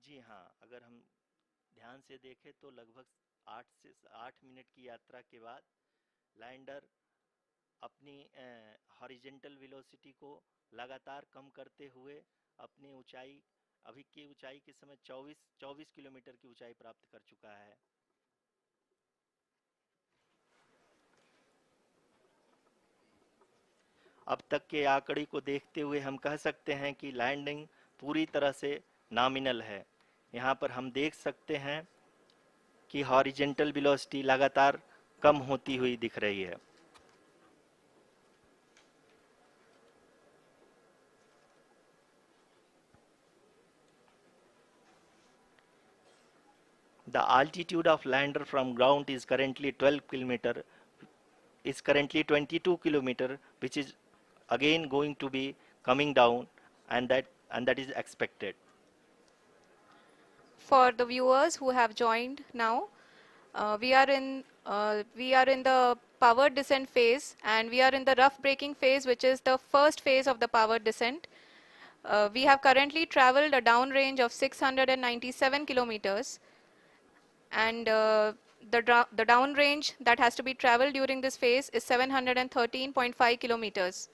जी हाँ, अगर हम ध्यान से देखें तो लगभग 8 की यात्रा के बाद लैंडर अपनी हॉरिजेंटल वेलोसिटी को लगातार कम करते हुए अपनी ऊंचाई, अभी की ऊंचाई के समय 24 किलोमीटर की ऊंचाई प्राप्त कर चुका है। अब तक के आंकड़े को देखते हुए हम कह सकते हैं कि लैंडिंग पूरी तरह से नॉमिनल है। यहाँ पर हम देख सकते हैं कि हॉरिजेंटल वेलोसिटी लगातार कम होती हुई दिख रही है। The altitude of lander from ground is currently 22 kilometer, which is again going to be coming down, and that is expected. For the viewers who have joined now, we are in the powered descent phase, and we are in the rough braking phase, which is the first phase of the powered descent. We have currently traveled a downrange of 697 kilometers, and the downrange that has to be traveled during this phase is 713.5 kilometers.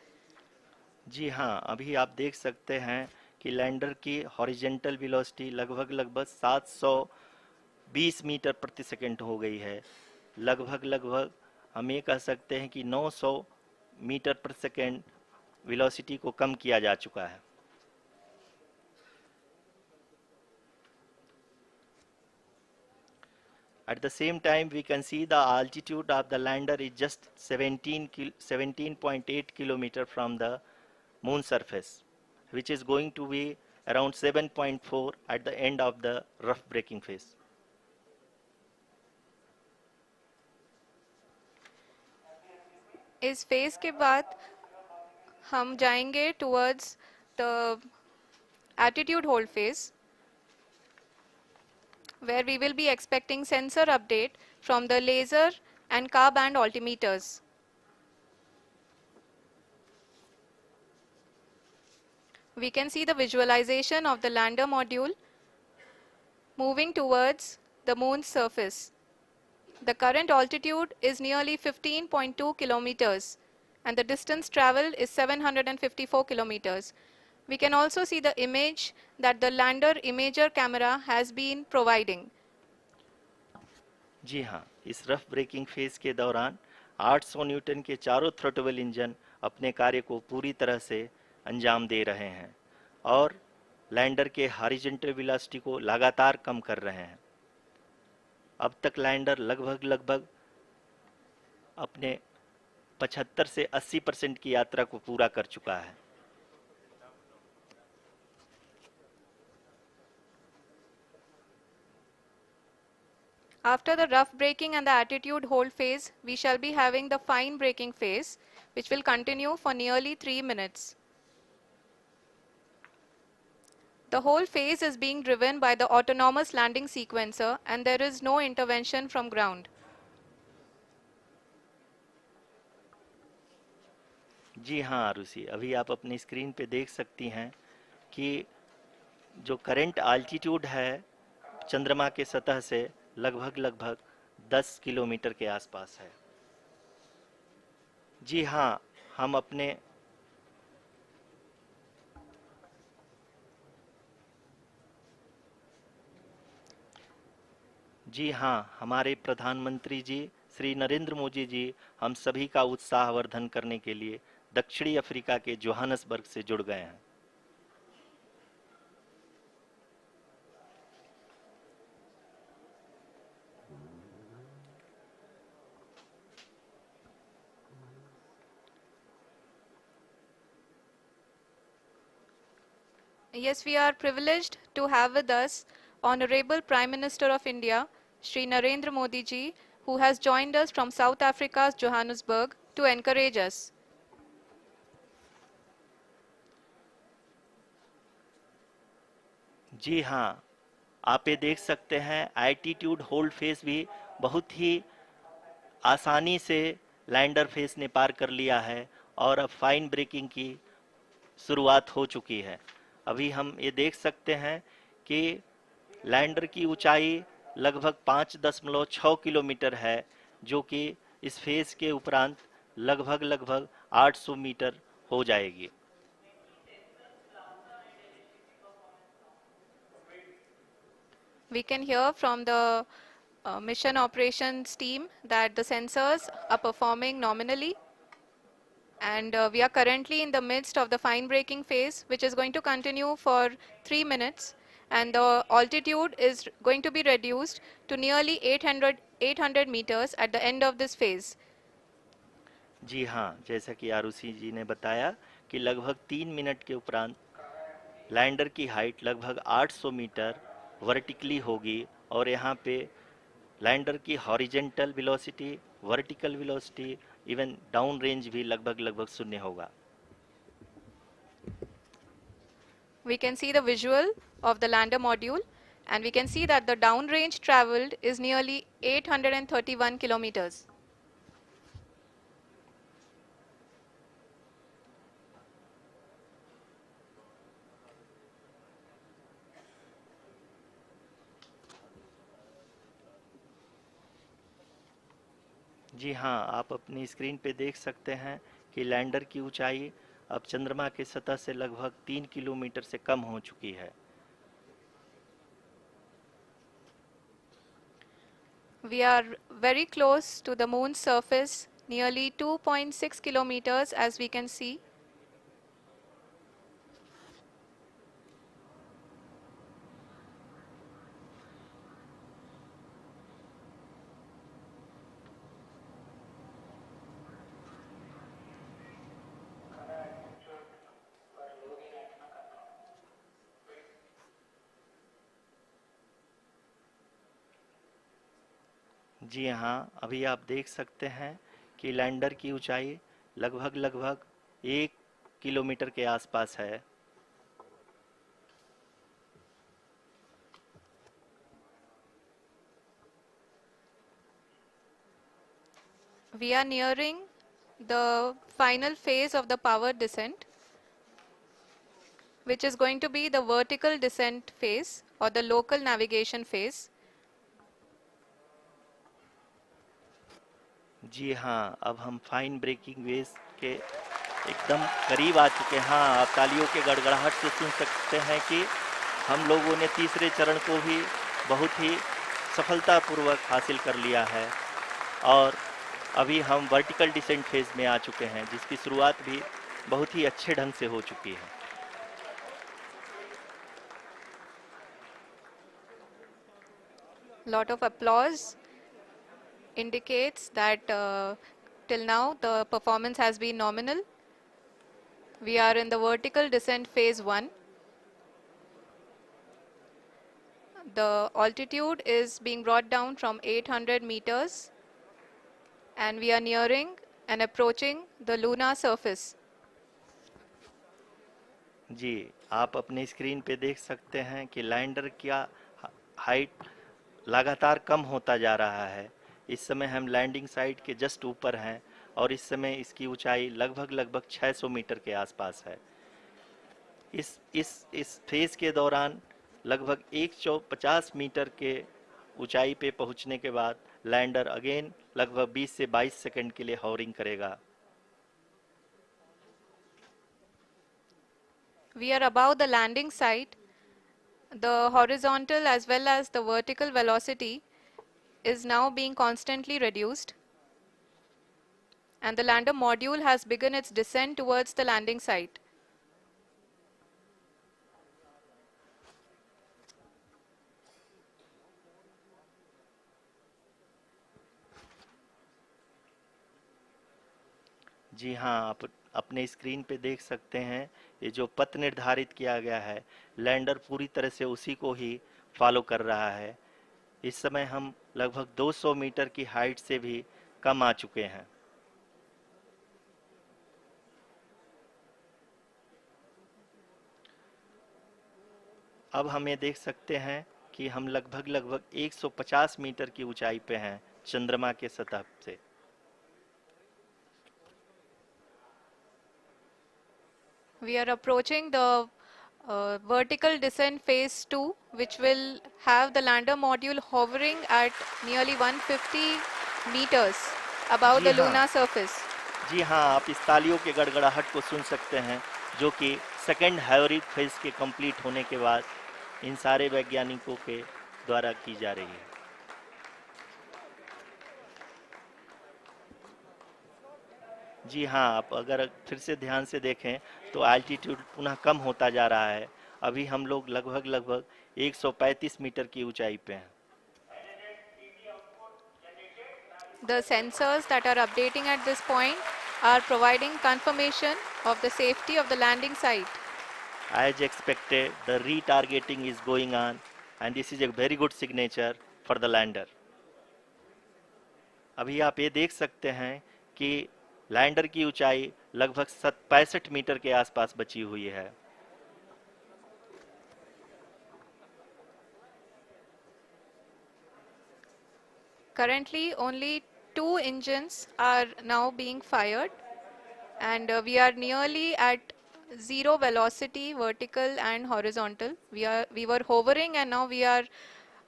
जी हाँ, अभी आप देख सकते हैं कि lander की horizontal velocity लगभग 720 metre प्रति सेकंड हो गई है। लगभग हम ये कह सकते हैं कि 900 मीटर प्रति सेकंड वेलोसिटी को कम किया जा चुका है। At the same time, we can see the altitude of the lander is just 17.8 kilometer from the moon surface, which is going to be around 7.4 at the end of the rough braking phase. इस phase के बाद हम जाएंगे towards the attitude hold phase, where we will be expecting sensor update from the laser and car band altimeters. We can see the visualization of the lander module moving towards the moon's surface. The current altitude is nearly 15.2 kilometers, and the distance traveled is 754 kilometers. We can also see the image that the lander imager camera has been providing. जी हाँ, इस rough breaking phase के दौरान 800 Newton के चारों throttle engine अपने कार्य को पूरी तरह से अंजाम दे रहे हैं और लैंडर के हॉरिजॉन्टल वेलोसिटी को लगातार कम कर रहे हैं। अब तक लैंडर लगभग अपने 75 से 80% की यात्रा को पूरा कर चुका है। After the rough braking and the attitude hold phase, we shall be having the fine braking phase, which will continue for nearly 3 minutes. The whole phase is being driven by the autonomous landing sequencer, and there is no intervention from ground. जी हाँ आरुषि, अभी आप अपनी screen पे देख सकती हैं कि जो करंट आल्टीट्यूड है चंद्रमा के सतह से लगभग 10 किलोमीटर के आसपास है। जी हाँ, हम अपने जी हाँ, हमारे प्रधानमंत्री जी श्री नरेंद्र मोदी जी हम सभी का उत्साहवर्धन करने के लिए दक्षिणी अफ्रीका के जोहानसबर्ग से जुड़ गए हैं। Yes, we are privileged to have with us Honorable Prime Minister of India, Shri Narendra Modi ji, who has joined us from South Africa's Johannesburg to encourage us. जी हाँ, आप ये देख सकते हैं एल्टीट्यूड होल्ड फेस भी बहुत ही आसानी से लैंडर फेस ने पार कर लिया है और अब फाइन ब्रेकिंग की शुरुआत हो चुकी है। अभी हम ये देख सकते हैं कि लैंडर की ऊंचाई लगभग 5.6 किलोमीटर है, जो कि इस फेज के उपरांत लगभग लगभग 800 मीटर हो जाएगी। We can hear from the mission operations team that the sensors are performing nominally, and we are currently in the midst of the fine braking phase, which is going to continue for 3 minutes, and the altitude is going to be reduced to nearly 800 meters at the end of this phase. जी हाँ, जैसा कि आरुषि जी ने बताया कि लगभग 3 minute के उपरांत lander की हाइट लगभग 800 मीटर वर्टिकली होगी, और यहाँ पे लैंडर की horizontal velocity, vertical velocity, even down range भी लगभग लगभग शून्य होगा। We can see the visual of the lander module, and we can see that the downrange traveled is nearly 831 kilometers. जी हाँ, आप अपनी स्क्रीन पे देख सकते हैं कि लैंडर की ऊंचाई अब चंद्रमा की सतह से लगभग 3 किलोमीटर से कम हो चुकी है। We are very close to the moon's surface, nearly 2.6 kilometers as we can see. जी हाँ, अभी आप देख सकते हैं कि लैंडर की ऊंचाई लगभग लगभग 1 किलोमीटर के आसपास है। We are nearing the final phase of the power descent, which is going to be the vertical descent phase or the local navigation phase. जी हाँ, अब हम फाइन ब्रेकिंग वेव के एकदम करीब आ चुके हैं। हाँ, आप तालियों के गड़गड़ाहट से सुन सकते हैं कि हम लोगों ने तीसरे चरण को भी बहुत ही सफलतापूर्वक हासिल कर लिया है, और अभी हम वर्टिकल डिसेंट फेज में आ चुके हैं, जिसकी शुरुआत भी बहुत ही अच्छे ढंग से हो चुकी है। Lot of applause indicates that till now the performance has been nominal. We are in the vertical descent phase 1. The altitude is being brought down from 800 meters, and we are nearing and approaching the lunar surface. जी, आप अपने screen पे देख सकते हैं कि lander का height लगातार कम होता जा रहा है। इस समय हम लैंडिंग साइट के जस्ट ऊपर हैं, और इस समय इसकी ऊंचाई लगभग लगभग 600 मीटर के आसपास है। इस फेज के दौरान लगभग 150 मीटर के ऊंचाई पे पहुंचने के बाद लैंडर अगेन लगभग 20 से 22 सेकंड के लिए हॉवरिंग करेगा। We are above the landing site. The horizontal as well as the vertical velocity is now being constantly reduced, and the lander module has begun its descent towards the landing site. जी हाँ, आप अपने screen पे देख सकते हैं, ये जो पथ निर्धारित किया गया है, लैंडर पूरी तरह से उसी को ही फॉलो कर रहा है। इस समय हम लगभग 200 मीटर की हाइट से भी कम आ चुके हैं। अब हम ये देख सकते हैं कि हम लगभग लगभग 150 मीटर की ऊंचाई पे हैं चंद्रमा के सतह से। We are approaching the vertical descent phase 2, which will have the lander module hovering at nearly 150 meters above ji the हाँ, lunar surface. जी हाँ, आप इस तालियों के गड़गड़ाहट को सुन सकते हैं, जो कि सेकंड हैवरिक फेज के कंप्लीट होने के बाद इन सारे वैज्ञानिकों के द्वारा की जा रही है। जी हाँ, आप अगर फिर से ध्यान से देखें तो एल्टीट्यूड पुनः कम होता जा रहा है। अभी हम लोग लगभग 135 मीटर की ऊंचाई पे हैं। The sensors that are updating at this point are providing confirmation of the safety of the landing site. As expected, the retargeting is going on, and this is a very good signature for the lander. अभी आप ये देख सकते हैं कि lander की ऊंचाई लगभग 65 मीटर के आसपास बची हुई है। Currently, only 2 engines are now being fired, and we are nearly at zero velocity, vertical and horizontal. We were hovering, and now we are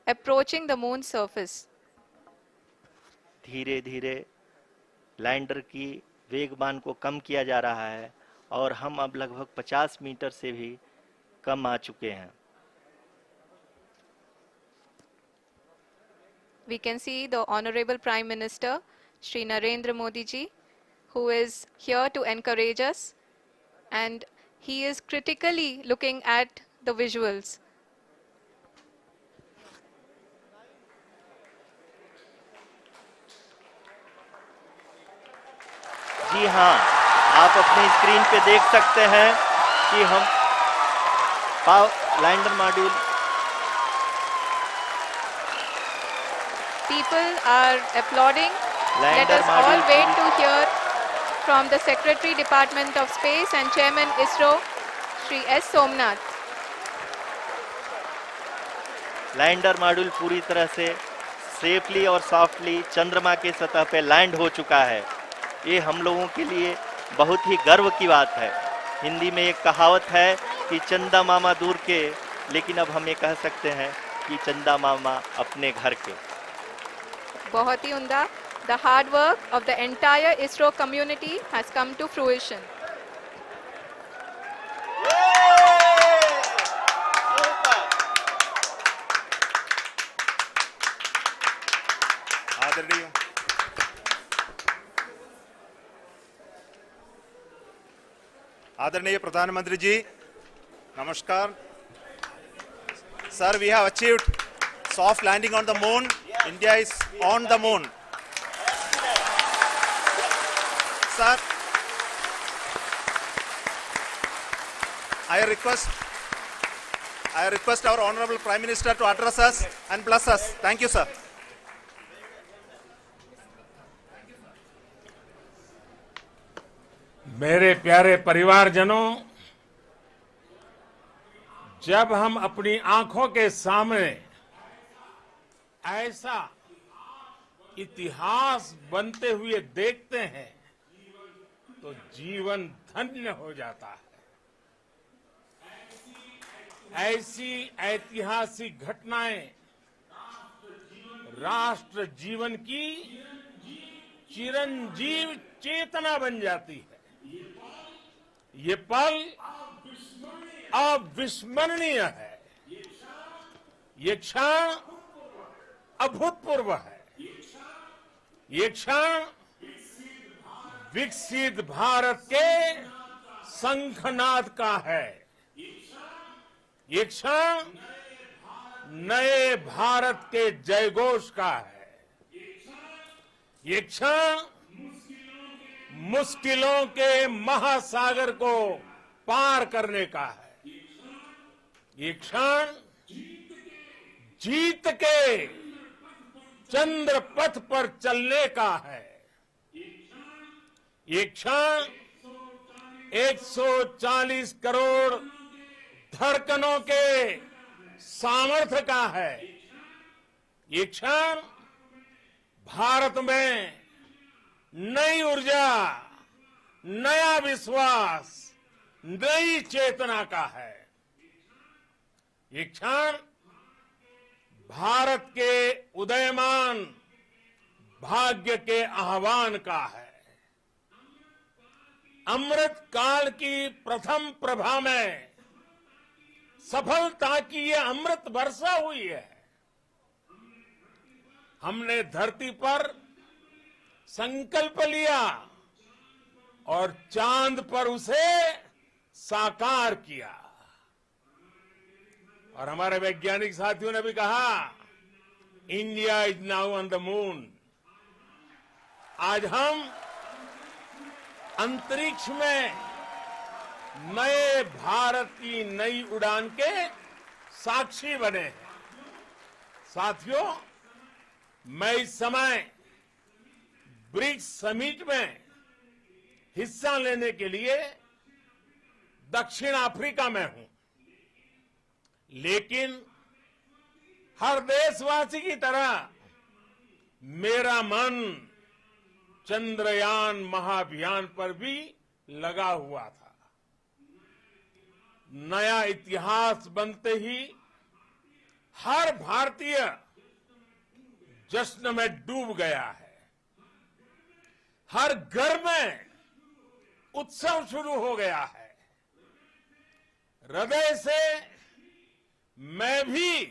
approaching the moon's surface. धीरे धीरे लैंडर की वेगमान को कम किया जा रहा है और हम अब लगभग 50 मीटर से भी कम आ चुके हैं। We can see the Honorable Prime Minister, Shri Narendra Modi ji, who is here to encourage us, and he is critically looking at the visuals. जी हाँ, आप अपनी स्क्रीन पे देख सकते हैं कि हम lander module People are applauding. Let lander us all module wait to hear from the Secretary Department of Space and Chairman ISRO, Shri S. Somnath. Lander module पूरी तरह से सेफली और सॉफ्टली चंद्रमा के सतह पे लैंड हो चुका है। ये हम लोगों के लिए बहुत ही गर्व की बात है। हिंदी में एक कहावत है कि चंदा मामा दूर के, लेकिन अब हम ये कह सकते हैं कि चंदा मामा अपने घर के। बहुत ही उम्दा. The hard work of the entire ISRO community has come to fruition. आदरणीय आदरणीय प्रधानमंत्री जी, नमस्कार. Sir, we have achieved soft landing on the moon. India is on the moon. Sir, I request our Honorable Prime Minister to address us and bless us. Thank you, sir. मेरे प्यारे परिवारजनों, जब हम अपनी आंखों के सामने ऐसा इतिहास बनते हुए देखते हैं तो जीवन धन्य हो जाता है. ऐसी ऐतिहासिक घटनाएं राष्ट्र जीवन की चिरंजीव चेतना बन जाती है. ये पल अविस्मरणीय है. ये क्षण अभूतपूर्व है. ये क्षण विकसित भारत के शंखनाद का है. ये क्षण नए भारत के जयघोष का है. ये क्षण मुश्किलों के महासागर को पार करने का है. ये क्षण जीत के चंद्र पथ पर चलने का है. ये क्षण 140 करोड़ धड़कनों के सामर्थ्य का है. ये क्षण भारत में नई ऊर्जा, नया विश्वास, नई चेतना का है. ये क्षण भारत के उदयमान भाग्य के आह्वान का है। अमृत काल की प्रथम प्रभा में सफलता की ये अमृत वर्षा हुई है। हमने धरती पर संकल्प लिया और चांद पर उसे साकार किया। और हमारे वैज्ञानिक साथियों ने भी कहा, India is now on the moon. आज हम अंतरिक्ष में नए भारत की नई उड़ान के साक्षी बने हैं। साथियों, मैं इस समय ब्रिक्स समिट में हिस्सा लेने के लिए दक्षिण अफ्रीका में हूं, लेकिन हर देशवासी की तरह मेरा मन चंद्रयान महाअभियान पर भी लगा हुआ था। नया इतिहास बनते ही हर भारतीय जश्न में डूब गया है। हर घर में उत्सव शुरू हो गया है। हृदय से मैं भी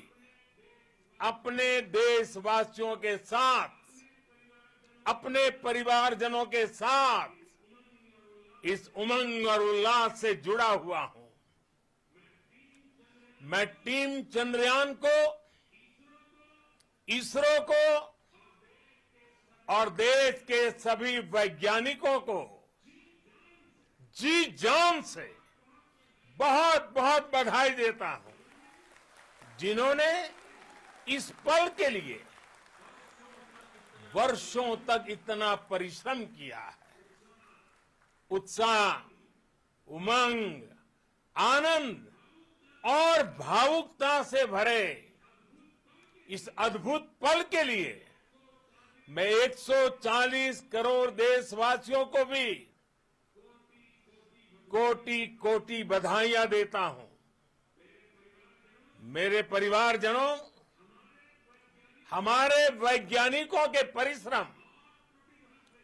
अपने देशवासियों के साथ, अपने परिवारजनों के साथ इस उमंग और उल्लास से जुड़ा हुआ हूं। मैं टीम चंद्रयान को, इसरो को और देश के सभी वैज्ञानिकों को जी जान से बहुत बहुत बधाई देता हूं, जिन्होंने इस पल के लिए वर्षों तक इतना परिश्रम किया है। उत्साह, उमंग, आनंद और भावुकता से भरे इस अद्भुत पल के लिए मैं 140 करोड़ देशवासियों को भी कोटि कोटि बधाइयां देता हूं। मेरे परिवारजनों, हमारे वैज्ञानिकों के परिश्रम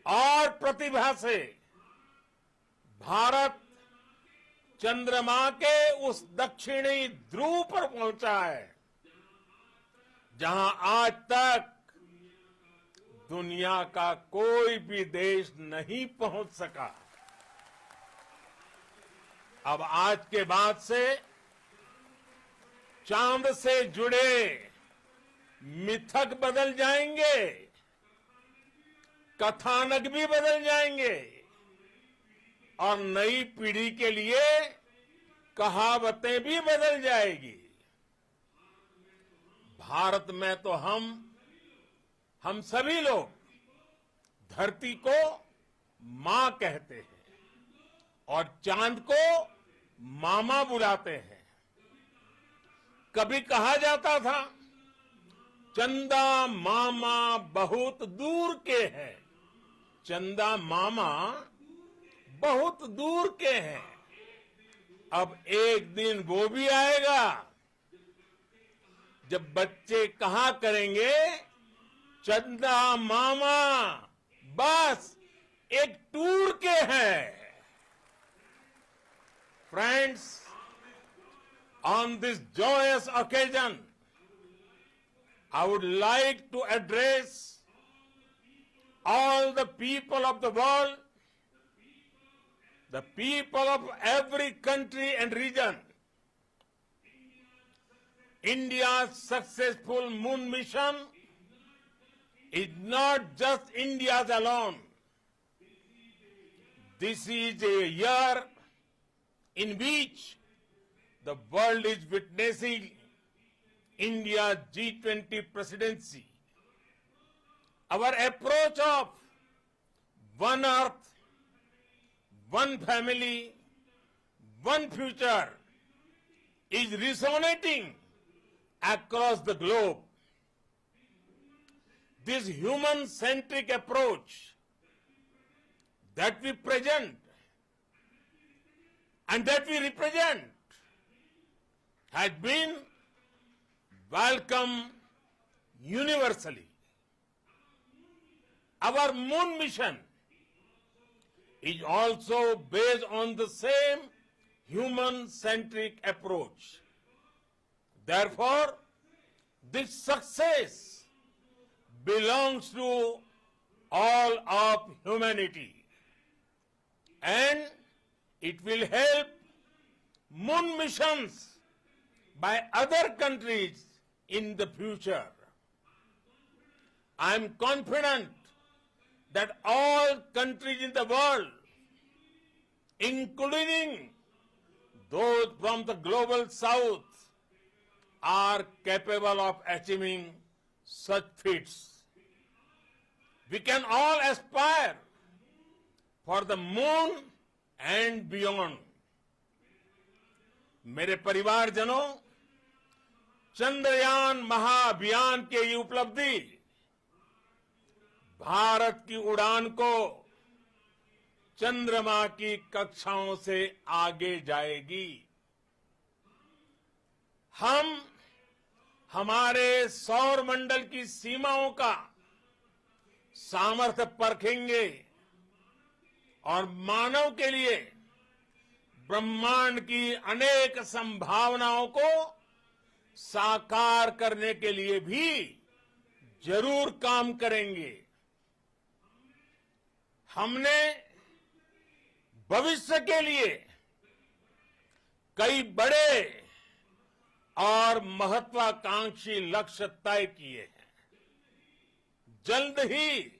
और प्रतिभा से भारत चंद्रमा के उस दक्षिणी ध्रुव पर पहुंचा है, जहां आज तक दुनिया का कोई भी देश नहीं पहुंच सका। अब आज के बाद से चांद से जुड़े मिथक बदल जाएंगे, कथानक भी बदल जाएंगे और नई पीढ़ी के लिए कहावतें भी बदल जाएगी। भारत में तो हम सभी लोग धरती को मां कहते हैं और चांद को मामा बुलाते हैं। कभी कहा जाता था, चंदा मामा बहुत दूर के हैं। चंदा मामा बहुत दूर के हैं। अब एक दिन वो भी आएगा जब बच्चे कहा करेंगे, चंदा मामा बस एक टूर के हैं। Friends, on this joyous occasion, I would like to address all the people of the world, the people of every country and region. India's successful moon mission is not just India's alone. This is a year in which the world is witnessing India's G20 presidency. Our approach of one earth, one family, one future is resonating across the globe. This human-centric approach that we present and that we represent has been welcome universally. Our moon mission is also based on the same human-centric approach. Therefore, this success belongs to all of humanity, and it will help moon missions by other countries in the future. I am confident that all countries in the world, including those from the global south, are capable of achieving such feats. We can all aspire for the moon and beyond. मेरे परिवारजनों, चंद्रयान महाअभियान के ये उपलब्धि भारत की उड़ान को चंद्रमा की कक्षाओं से आगे जाएगी। हम हमारे सौर मंडल की सीमाओं का सामर्थ्य परखेंगे और मानव के लिए ब्रह्मांड की अनेक संभावनाओं को साकार करने के लिए भी जरूर काम करेंगे। हमने भविष्य के लिए कई बड़े और महत्वाकांक्षी लक्ष्य तय किए हैं। जल्द ही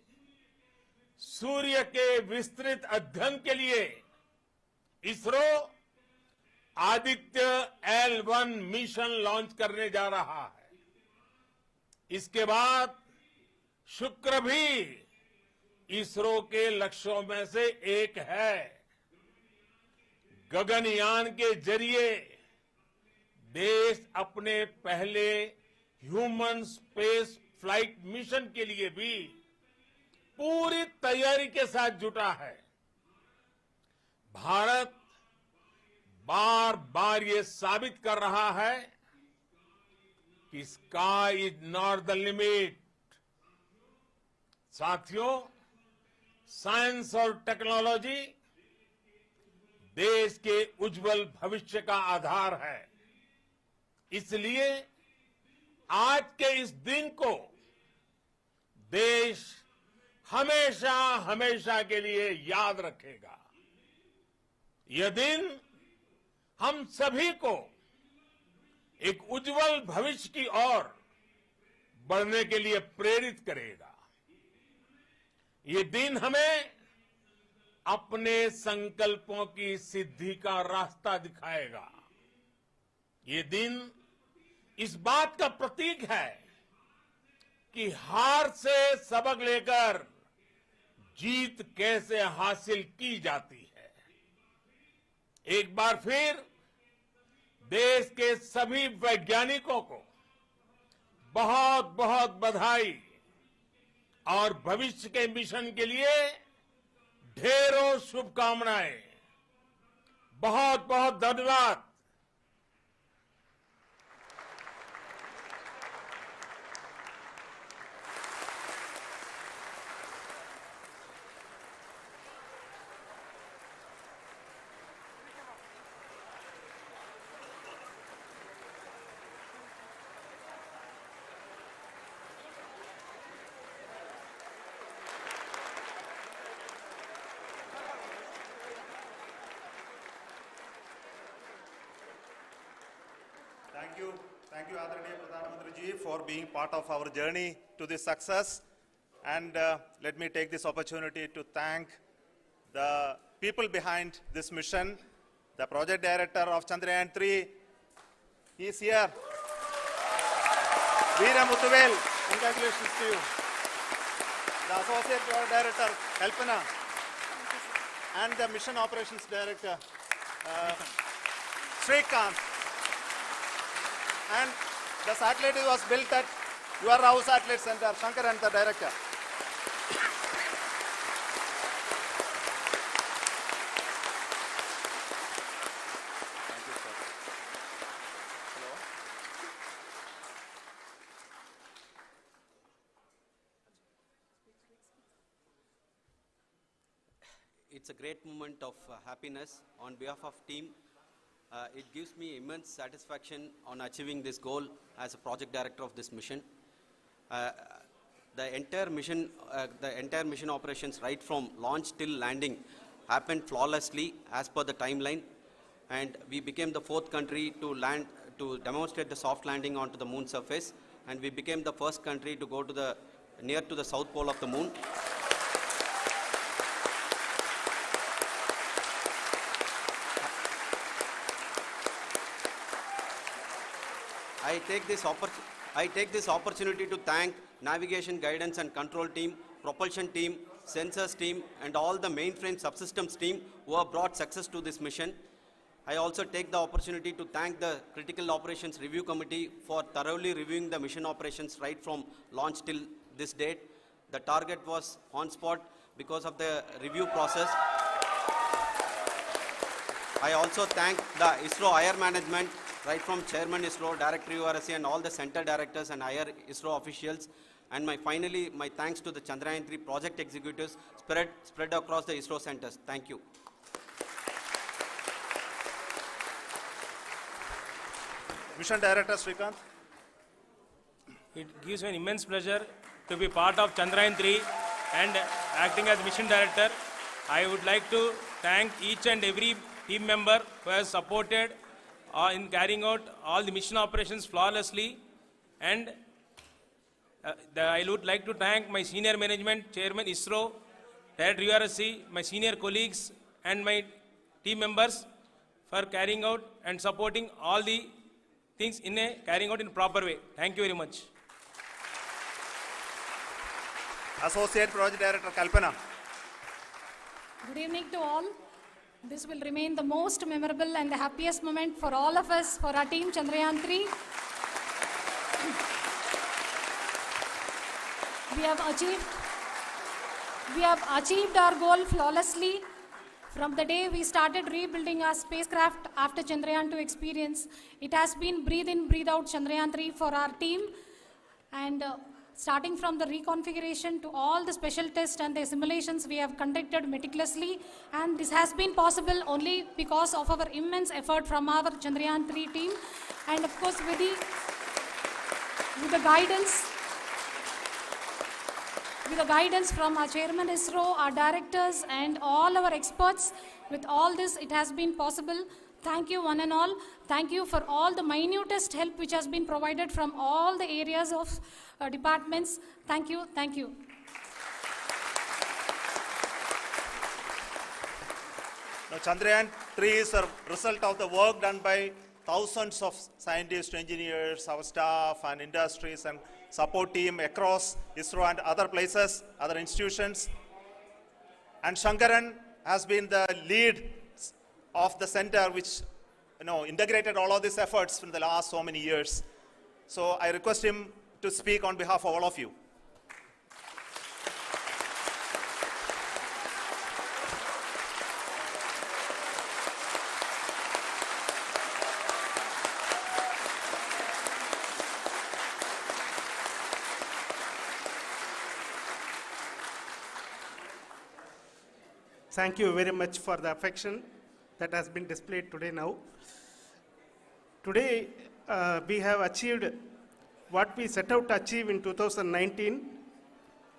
सूर्य के विस्तृत अध्ययन के लिए ISRO Aditya L1 mission launch करने जा रहा है। इसके बाद शुक्र भी इसरो के लक्ष्यों में से एक है। गगनयान के जरिए देश अपने पहले ह्यूमन स्पेस फ्लाइट मिशन के लिए भी पूरी तैयारी के साथ जुटा है। भारत बार बार ये साबित कर रहा है कि sky is not the limit. साथियों, साइंस और टेक्नोलॉजी देश के उज्जवल भविष्य का आधार है। इसलिए आज के इस दिन को देश हमेशा हमेशा के लिए याद रखेगा। यह दिन हम सभी को एक उज्जवल भविष्य की ओर बढ़ने के लिए प्रेरित करेगा। ये दिन हमें अपने संकल्पों की सिद्धि का रास्ता दिखाएगा। ये दिन इस बात का प्रतीक है कि हार से सबक लेकर जीत कैसे हासिल की जाती है। एक बार फिर देश के सभी वैज्ञानिकों को बहुत बहुत बधाई और भविष्य के मिशन के लिए ढेरों शुभकामनाएं। बहुत बहुत धन्यवाद। Thank you, Adharaniya Pradhan Mantri ji, for being part of our journey to this success. And let me take this opportunity to thank the people behind this mission, the project director of Chandryan 3. He is here. Veera Muthuvel, congratulations to you. The associate project director, Kalpana, and the mission operations director, Srikanth. And the satellite was built at your house satellite center, Shankar and the director. Thank you, sir. Hello. it's a great moment of happiness on behalf of team. It gives me immense satisfaction on achieving this goal as a project director of this mission. The entire mission operations right from launch till landing happened flawlessly as per the timeline, and we became the 4th country to demonstrate the soft landing onto the moon surface, and we became the first country to go to near to the south pole of the moon. I take this opportunity to thank navigation, guidance and control team, propulsion team, sensors team and all the mainframe subsystems team who have brought success to this mission. I also take the opportunity to thank the Critical Operations Review Committee for thoroughly reviewing the mission operations right from launch till this date. The target was on spot because of the review process. I also thank the ISRO higher management, right from Chairman ISRO, Director URSC and all the center directors and higher ISRO officials. And finally, my thanks to the Chandryan 3 project executives spread across the ISRO centers. Thank you. Mission Director Srikanth. It gives me an immense pleasure to be part of Chandryan 3 and acting as Mission Director. I would like to thank each and every team member who has supported in carrying out all the mission operations flawlessly, and I would like to thank my senior management, Chairman ISRO, Director URSC, my senior colleagues and my team members for carrying out and supporting all the things carrying out in a proper way. Thank you very much. Associate Project Director Kalpana. Good evening to all. This will remain the most memorable and the happiest moment for all of us, for our team Chandryan 3. We have achieved our goal flawlessly. From the day we started rebuilding our spacecraft after Chandrayaan 2 experience, it has been breathe in, breathe out Chandrayaan 3 for our team. And starting from the reconfiguration to all the special tests and the simulations we have conducted meticulously. And this has been possible only because of our immense effort from our Chandrayaan 3 team. And of course with the guidance from our Chairman ISRO, our directors and all our experts. With all this, it has been possible. Thank you one and all. Thank you for all the minutest help which has been provided from all the areas of departments. Thank you. Thank you. Now, Chandrayaan 3 is a result of the work done by thousands of scientists, engineers, our staff and industries and support team across ISRO and other places, other institutions. And Shankaran has been the lead of the center which integrated all of these efforts in the last so many years. So I request him to speak on behalf of all of you. Thank you very much for the affection that has been displayed today now. Today, we have achieved what we set out to achieve in 2019.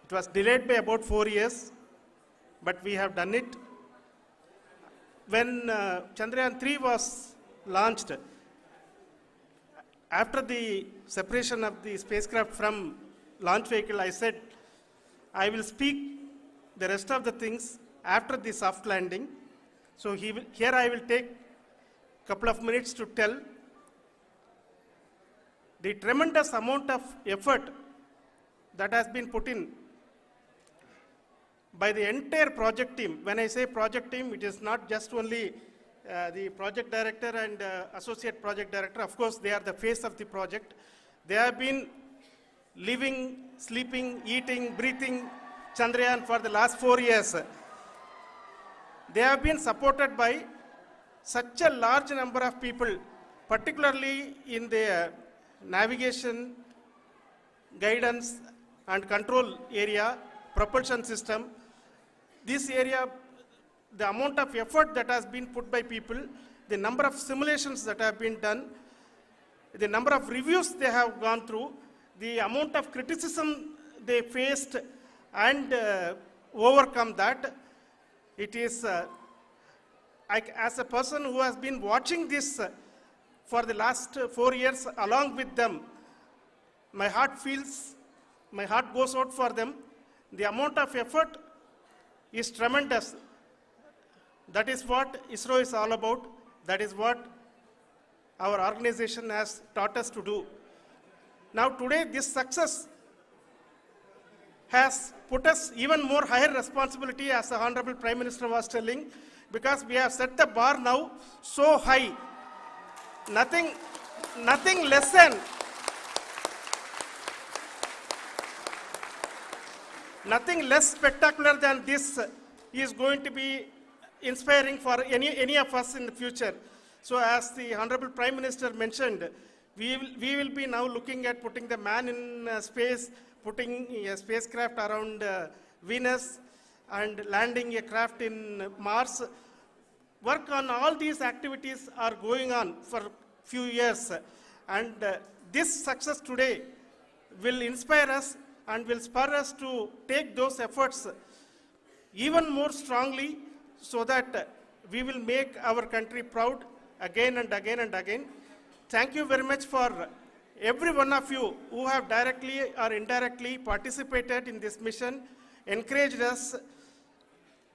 It was delayed by about 4 years, but we have done it. When Chandrayaan 3 was launched, after the separation of the spacecraft from launch vehicle, I said, I will speak the rest of the things after the soft landing. So here I will take a couple of minutes to tell the tremendous amount of effort that has been put in by the entire project team. When I say project team, it is not just only the project director and associate project director. Of course, they are the face of the project. They have been living, sleeping, eating, breathing Chandrayaan for the last 4 years. They have been supported by such a large number of people, particularly in the navigation, guidance and control area, propulsion system. This area, the amount of effort that has been put by people, the number of simulations that have been done, the number of reviews they have gone through, the amount of criticism they faced and overcome that. It is, as a person who has been watching this for the last 4 years along with them, my heart goes out for them. The amount of effort is tremendous. That is what ISRO is all about. That is what our organization has taught us to do. Now today, this success has put us even more higher responsibility, as the Honorable Prime Minister was telling, because we have set the bar now so high. Nothing less than nothing less spectacular than this is going to be inspiring for any of us in the future. So as the Honorable Prime Minister mentioned, we will be now looking at putting the man in space, putting a spacecraft around Venus and landing a craft in Mars. Work on all these activities are going on for few years, and this success today will inspire us and will spur us to take those efforts even more strongly, so that we will make our country proud again and again and again. Thank you very much for every one of you who have directly or indirectly participated in this mission, encouraged us,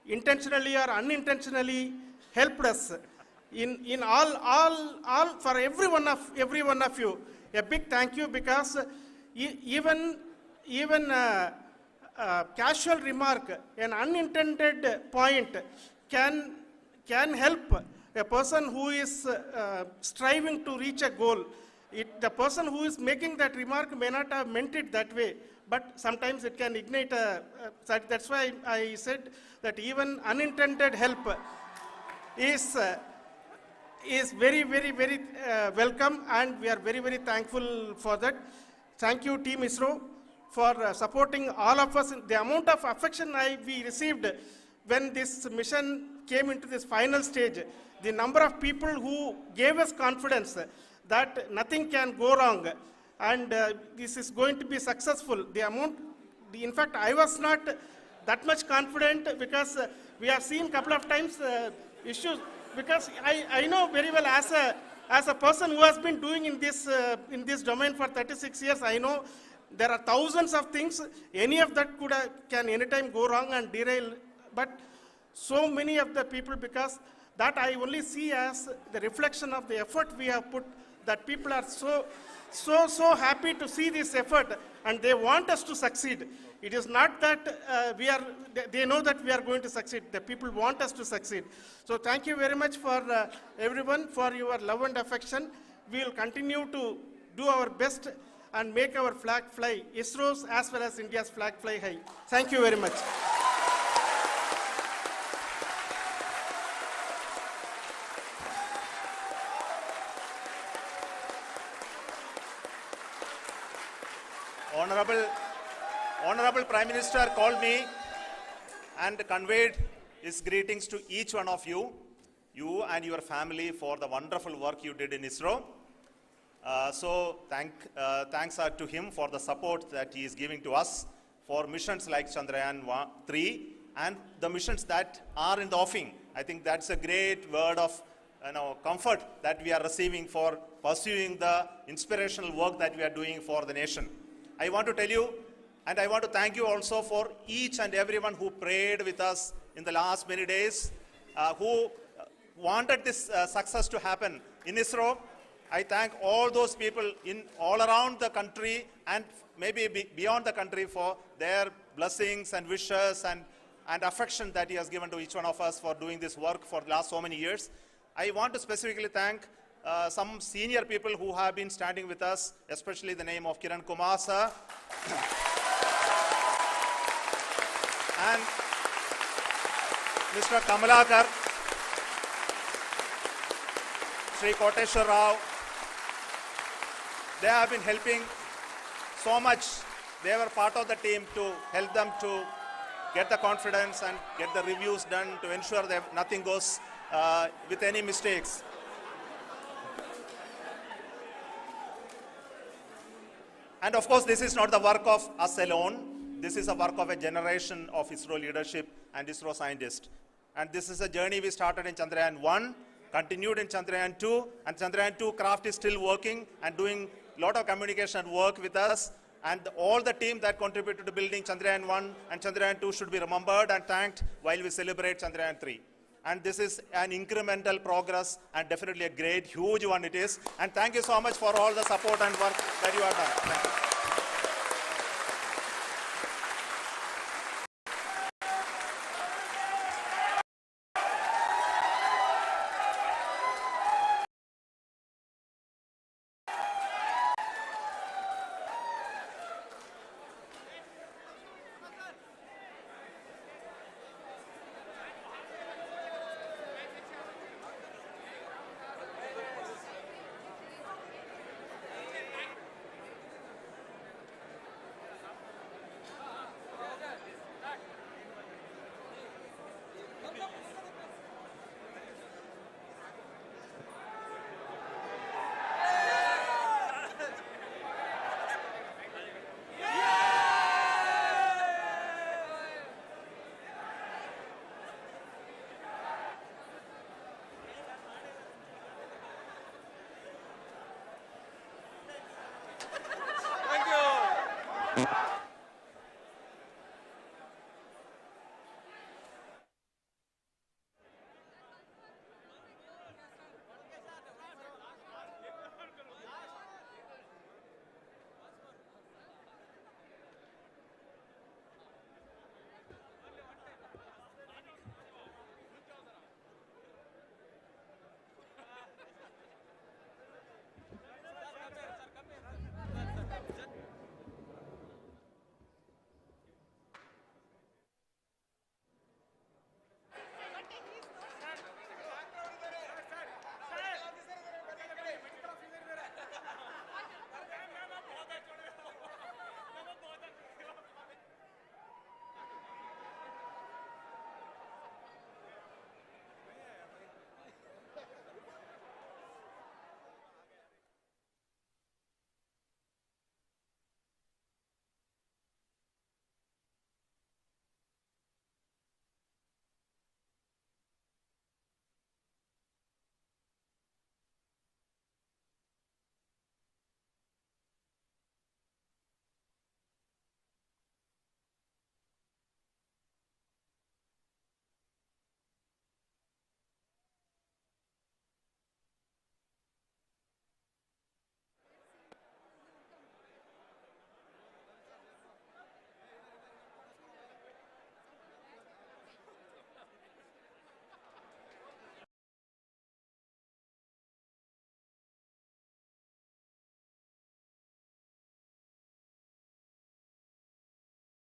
intentionally or unintentionally helped us in all for every one of you. A big thank you, because even casual remark, an unintended point can help a person who is striving to reach a goal. The person who is making that remark may not have meant it that way, but sometimes it can ignite that's why I said that even unintended help is very, very, very welcome, and we are very, very thankful for that. Thank you, Team ISRO, for supporting all of us. The amount of affection we received when this mission came into this final stage, the number of people who gave us confidence that nothing can go wrong and this is going to be successful. In fact, I was not that much confident, because we have seen couple of times issues, because I know very well as a person who has been doing in this domain for 36 years, I know there are thousands of things. Any of that can anytime go wrong and derail. But so many of the people, because that I only see as the reflection of the effort we have put, that people are so happy to see this effort and they want us to succeed. It is not that they know that we are going to succeed. The people want us to succeed. So thank you very much for everyone for your love and affection. We will continue to do our best and make our flag fly, ISRO's as well as India's flag fly high. Thank you very much. Honorable Prime Minister called me and conveyed his greetings to each one of you and your family, for the wonderful work you did in ISRO. Thanks are to him for the support that he is giving to us for missions like Chandryan 3 and the missions that are in the offing. I think that's a great word of comfort that we are receiving for pursuing the inspirational work that we are doing for the nation. I want to tell you, and I want to thank you also for each and everyone who prayed with us in the last many days, who wanted this success to happen in ISRO. I thank all those people all around the country and maybe beyond the country for their blessings and wishes and affection that he has given to each one of us for doing this work for the last so many years. I want to specifically thank some senior people who have been standing with us, especially the name of Kiran Kumar sir and Mr. Kamalakar, Sri Koteshwar Rao. They have been helping so much. They were part of the team to help them to get the confidence and get the reviews done to ensure that nothing goes with any mistakes. And of course, this is not the work of us alone. This is a work of a generation of ISRO leadership and ISRO scientists. And this is a journey we started in Chandrayaan 1, continued in Chandrayaan 2, and Chandrayaan 2 craft is still working and doing a lot of communication work with us. And all the team that contributed to building Chandrayaan 1 and Chandrayaan 2 should be remembered and thanked while we celebrate Chandrayaan 3. And this is an incremental progress and definitely a great, huge one it is. And thank you so much for all the support and work that you have done. Thank you.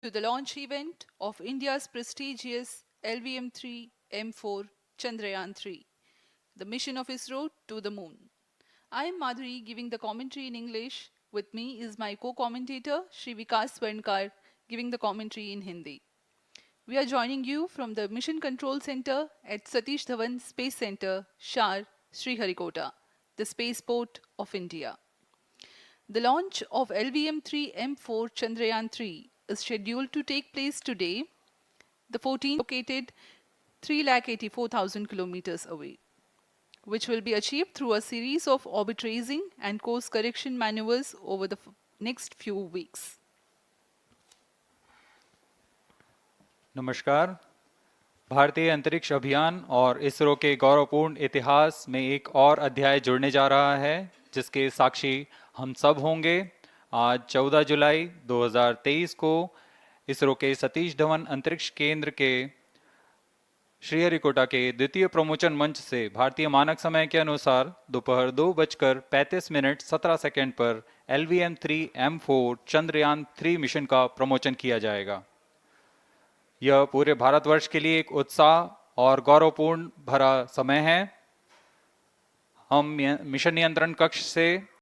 To the launch event of India's prestigious LVM-3 M4 Chandrayaan 3, the mission of ISRO to the moon. I am Madhuri giving the commentary in English. With me is my co-commentator Shri Vikas Swarnkar giving the commentary in Hindi. We are joining you from the Mission Control Center at Satish Dhawan Space Center, Shar, Sriharikota, the spaceport of India. The launch of LVM-3 M4 Chandrayaan 3 is scheduled to take place today, the 14th, located 384,000 kilometers away, which will be achieved through a series of orbit raising and course correction maneuvers over the next few weeks. नमस्कार। भारतीय अंतरिक्ष अभियान और इसरो के गौरवपूर्ण इतिहास में एक और अध्याय जुड़ने जा रहा है, जिसके साक्षी हम सब होंगे। आज 14 जुलाई 2023 को इसरो के सतीश धवन अंतरिक्ष केंद्र के श्रीहरिकोटा के द्वितीय प्रमोचन मंच से भारतीय मानक समय के अनुसार दोपहर 2:35:17 पर LVM-3 M4 चंद्रयान 3 मिशन का प्रमोचन किया जाएगा। यह पूरे भारतवर्ष के लिए एक उत्साह और गौरवपूर्ण भरा समय है। हम मिशन नियंत्रण कक्ष से